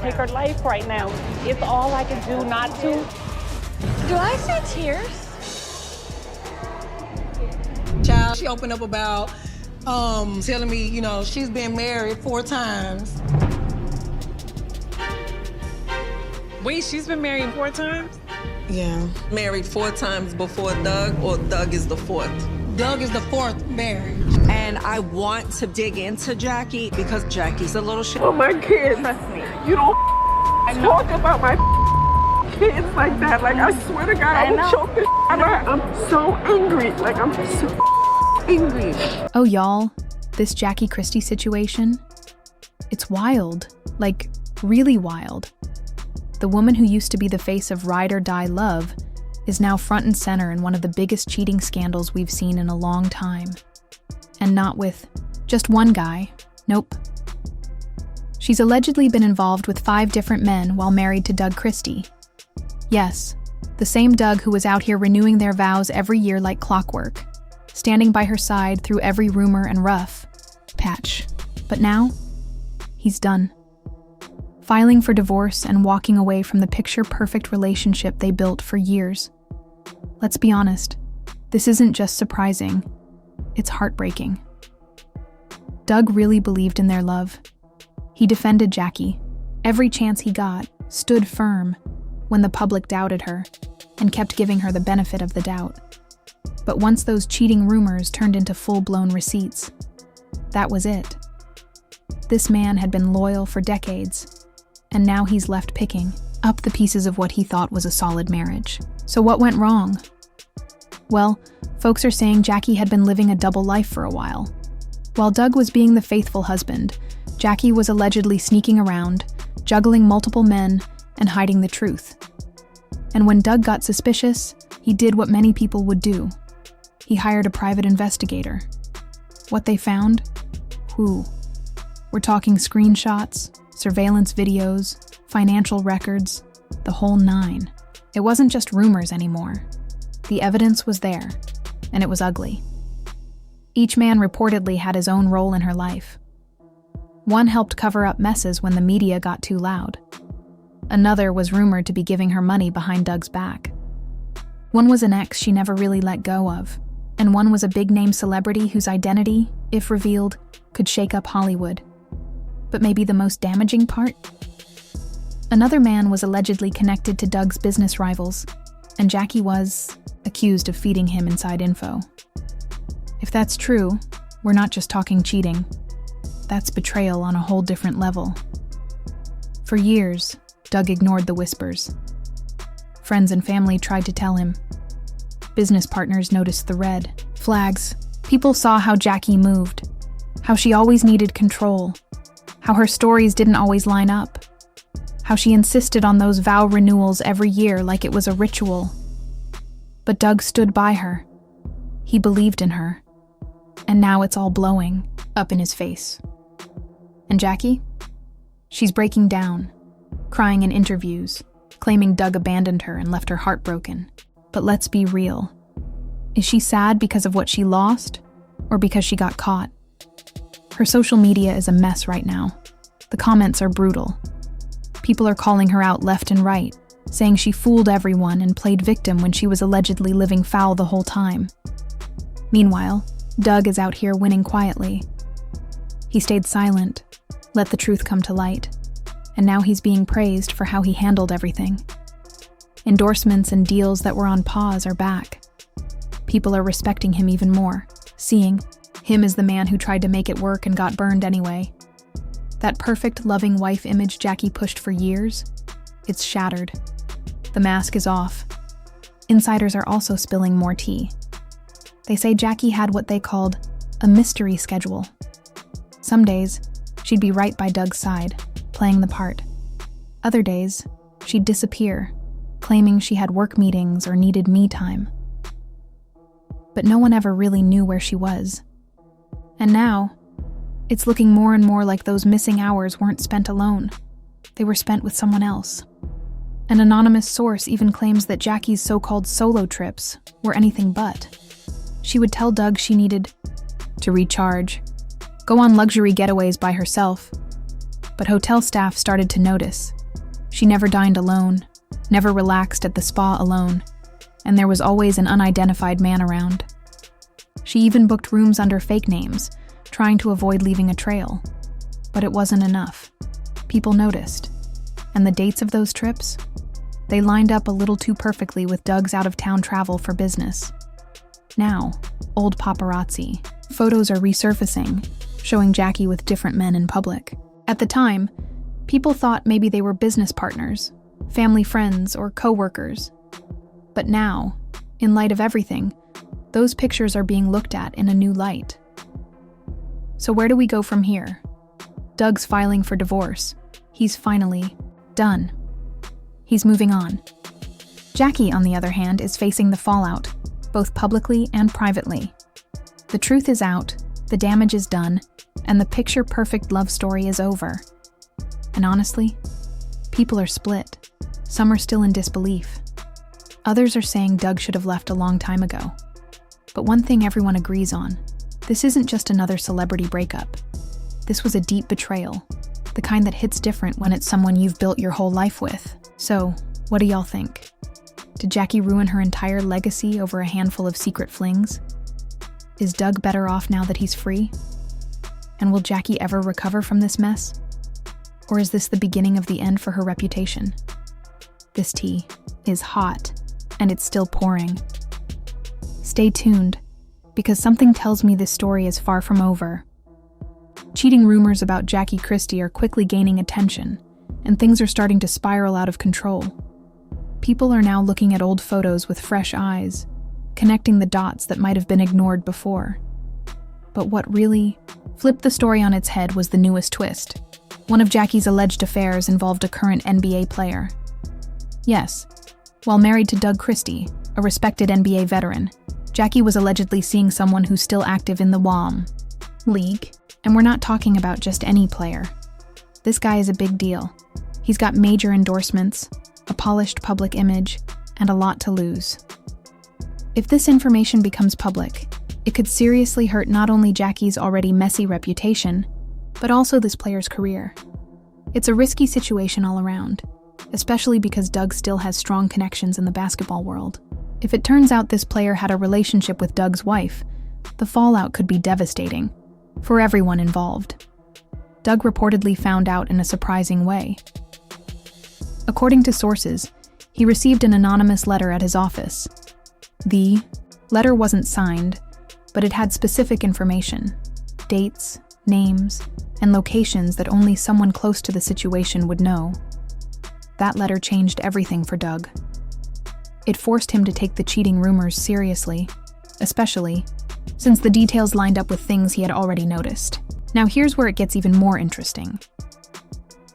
take her life right now. It's all I can do not to. Do I see tears? Child, she opened up about telling me, you know, she's been married 4 times. Wait, she's been married 4 times? Yeah. Married 4 times before Doug, or Doug is the 4th? Doug is the 4th marriage. And I want to dig into Jackie because Jackie's a little shit. Oh, my kids. Trust me. You don't talk about my kids like that. Like, I swear to God, I will choke this out of her. I'm so angry. Like, I'm so angry. Oh, y'all, this Jackie Christie situation, it's wild. Like, really wild. The woman who used to be the face of ride or die love is now front and center in one of the biggest cheating scandals we've seen in a long time. And not with just one guy. Nope. She's allegedly been involved with 5 different men while married to Doug Christie. Yes, the same Doug who was out here renewing their vows every year like clockwork, standing by her side through every rumor and rough patch. But now, he's done. Filing for divorce and walking away from the picture-perfect relationship they built for years. Let's be honest, this isn't just surprising, it's heartbreaking. Doug really believed in their love. He defended Jackie, every chance he got, stood firm when the public doubted her, and kept giving her the benefit of the doubt. But once those cheating rumors turned into full-blown receipts, that was it. This man had been loyal for decades, and now he's left picking up the pieces of what he thought was a solid marriage. So what went wrong? Well, folks are saying Jackie had been living a double life for a while. While Doug was being the faithful husband, Jackie was allegedly sneaking around, juggling multiple men, and hiding the truth. And when Doug got suspicious, he did what many people would do. He hired a private investigator. What they found? Who? We're talking screenshots, surveillance videos, financial records, the whole 9. It wasn't just rumors anymore. The evidence was there, and it was ugly. Each man reportedly had his own role in her life. One helped cover up messes when the media got too loud. Another was rumored to be giving her money behind Doug's back. One was an ex she never really let go of, and one was a big-name celebrity whose identity, if revealed, could shake up Hollywood. But maybe the most damaging part? Another man was allegedly connected to Doug's business rivals, and Jackie was accused of feeding him inside info. If that's true, we're not just talking cheating. That's betrayal on a whole different level. For years, Doug ignored the whispers. Friends and family tried to tell him. Business partners noticed the red flags. People saw how Jackie moved, how she always needed control, how her stories didn't always line up, how she insisted on those vow renewals every year like it was a ritual. But Doug stood by her. He believed in her. And now it's all blowing up in his face. And Jackie? She's breaking down, crying in interviews, claiming Doug abandoned her and left her heartbroken. But let's be real. Is she sad because of what she lost, or because she got caught? Her social media is a mess right now. The comments are brutal. People are calling her out left and right, saying she fooled everyone and played victim when she was allegedly living foul the whole time. Meanwhile, Doug is out here winning quietly. He stayed silent, let the truth come to light, and now he's being praised for how he handled everything. Endorsements and deals that were on pause are back. People are respecting him even more, seeing him as the man who tried to make it work and got burned anyway. That perfect, loving wife image Jackie pushed for years, it's shattered. The mask is off. Insiders are also spilling more tea. They say Jackie had what they called a mystery schedule. Some days, she'd be right by Doug's side, playing the part. Other days, she'd disappear, claiming she had work meetings or needed me time. But no one ever really knew where she was. And now, it's looking more and more like those missing hours weren't spent alone. They were spent with someone else. An anonymous source even claims that Jackie's so-called solo trips were anything but. She would tell Doug she needed to recharge, go on luxury getaways by herself, But hotel staff started to notice. She never dined alone, never relaxed at the spa alone, and there was always an unidentified man around. She even booked rooms under fake names, trying to avoid leaving a trail. But it wasn't enough. People noticed. And the dates of those trips? They lined up a little too perfectly with Doug's out-of-town travel for business. Now, old paparazzi. Photos are resurfacing, showing Jackie with different men in public. At the time, people thought maybe they were business partners, family friends, or co-workers. But now, in light of everything, those pictures are being looked at in a new light. So where do we go from here? Doug's filing for divorce. He's finally done. He's moving on. Jackie, on the other hand, is facing the fallout, both publicly and privately. The truth is out, the damage is done, and the picture-perfect love story is over. And honestly, people are split. Some are still in disbelief. Others are saying Doug should have left a long time ago. But one thing everyone agrees on, this isn't just another celebrity breakup. This was a deep betrayal, the kind that hits different when it's someone you've built your whole life with. So, what do y'all think? Did Jackie ruin her entire legacy over a handful of secret flings? Is Doug better off now that he's free? And will Jackie ever recover from this mess? Or is this the beginning of the end for her reputation? This tea is hot, and it's still pouring. Stay tuned, because something tells me this story is far from over. Cheating rumors about Jackie Christie are quickly gaining attention, and things are starting to spiral out of control. People are now looking at old photos with fresh eyes, connecting the dots that might have been ignored before. But what really flipped the story on its head was the newest twist. One of Jackie's alleged affairs involved a current NBA player. Yes, while married to Doug Christie, a respected NBA veteran, Jackie was allegedly seeing someone who's still active in the WAM league. And we're not talking about just any player. This guy is a big deal. He's got major endorsements, a polished public image, and a lot to lose. If this information becomes public, it could seriously hurt not only Jackie's already messy reputation, but also this player's career. It's a risky situation all around, especially because Doug still has strong connections in the basketball world. If it turns out this player had a relationship with Doug's wife, the fallout could be devastating for everyone involved. Doug reportedly found out in a surprising way. According to sources, he received an anonymous letter at his office. The letter wasn't signed, but it had specific information, dates, names, and locations that only someone close to the situation would know. That letter changed everything for Doug. It forced him to take the cheating rumors seriously, especially since the details lined up with things he had already noticed. Now here's where it gets even more interesting.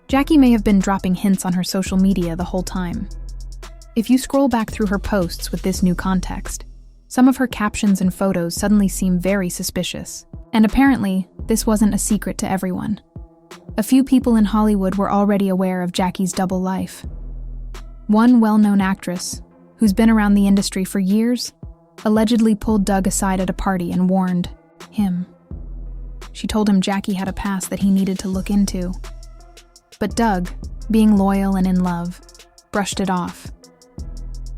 Jackie may have been dropping hints on her social media the whole time. If you scroll back through her posts with this new context, some of her captions and photos suddenly seem very suspicious. And apparently, this wasn't a secret to everyone. A few people in Hollywood were already aware of Jackie's double life. One well-known actress, who's been around the industry for years, allegedly pulled Doug aside at a party and warned him. She told him Jackie had a past that he needed to look into. But Doug, being loyal and in love, brushed it off.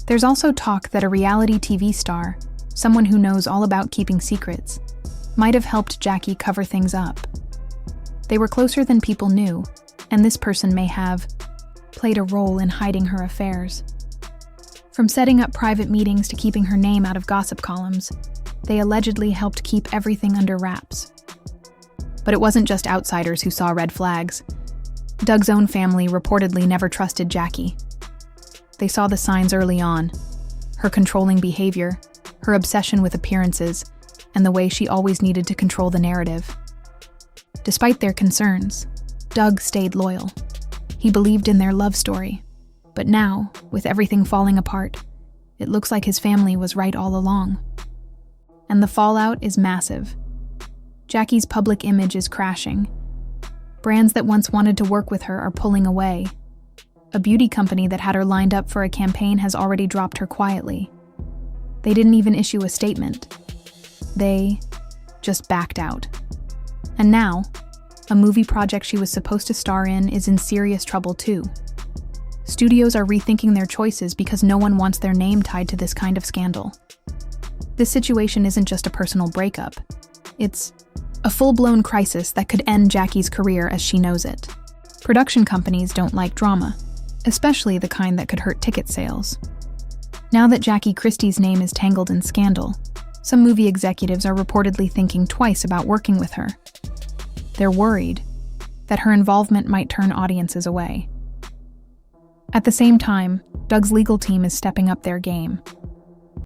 There's also talk that a reality TV star, someone who knows all about keeping secrets, might have helped Jackie cover things up. They were closer than people knew, and this person may have played a role in hiding her affairs. From setting up private meetings to keeping her name out of gossip columns, they allegedly helped keep everything under wraps. But it wasn't just outsiders who saw red flags. Doug's own family reportedly never trusted Jackie. They saw the signs early on: her controlling behavior, her obsession with appearances, and the way she always needed to control the narrative. Despite their concerns, Doug stayed loyal. He believed in their love story. But now, with everything falling apart, it looks like his family was right all along. And the fallout is massive. Jackie's public image is crashing. Brands that once wanted to work with her are pulling away. A beauty company that had her lined up for a campaign has already dropped her quietly. They didn't even issue a statement. They just backed out. And now, a movie project she was supposed to star is in serious trouble too. Studios are rethinking their choices because no one wants their name tied to this kind of scandal. This situation isn't just a personal breakup. It's a full-blown crisis that could end Jackie's career as she knows it. Production companies don't like drama, especially the kind that could hurt ticket sales. Now that Jackie Christie's name is tangled in scandal, some movie executives are reportedly thinking twice about working with her. They're worried that her involvement might turn audiences away. At the same time, Doug's legal team is stepping up their game.